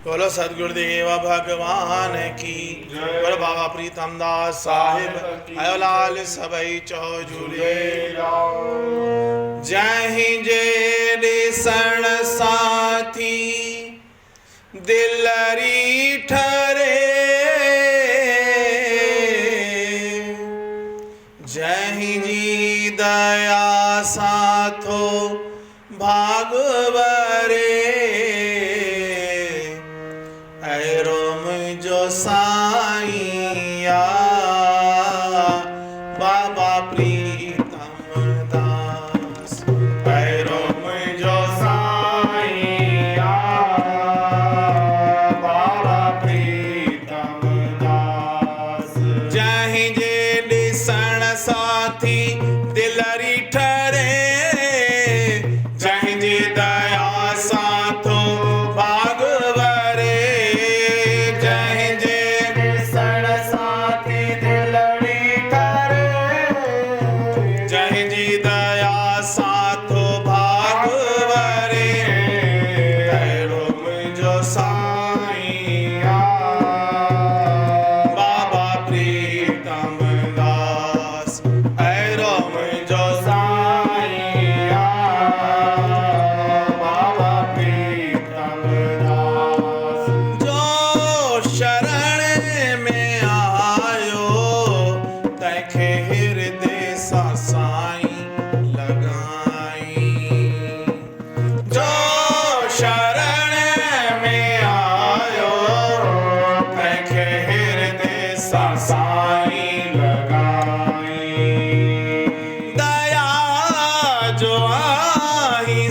बोलो सदगुरुदेव भगवान की। बोलो बाबा प्रीतम दास साहिब अयोलाल सबई चौ झूले। जय ही जे दिसण साथी दिलरी ठरे, जय ही जी दया साथो भागवरे। जो साईया बाबा प्रीतम दास, पैरों में जो साईया बाबा प्रीतम दास। जय जे दिसण साथी दिलरी ठरे, जय जे दया साथो भागवरे।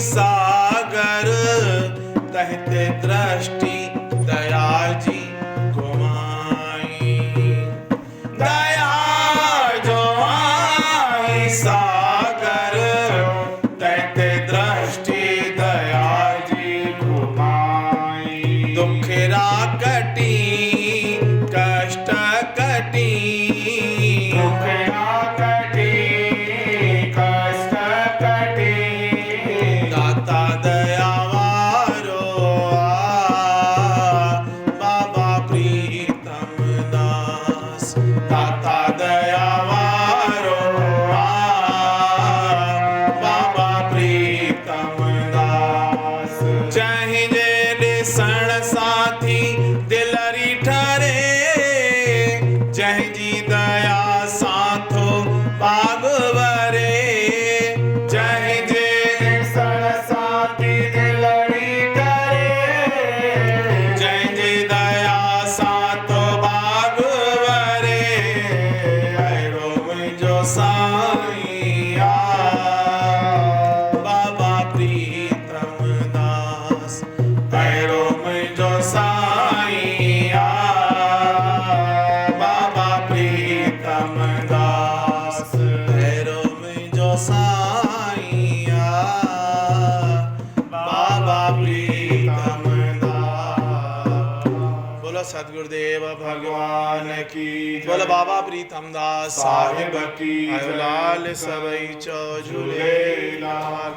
सागर तहते दृष्टि दया जी घुमाई, दया जो आई सागर तहते दृष्टि दया जी घुमाई। दुखरा कटी कष्ट कटी, दुखरा कटी कष्ट कटी। साथी दिलरी ठरे, जय जी दया साथो भागवरे। जय जे दिसण साथी दिलरी ठरे, जय जी दया साथो भागवरे। ऐरो जो साईया बाबा प्रीतम दास, ऐरो जो साईया बाबा प्रीतम दास, भैरो में जो साईया बाबा प्रीतम दास। बोलो सदगुरुदेव भगवान की। बोलो बाबा प्रीतम दास साहिब की। अयोलाल सबई चौ झूले लाल।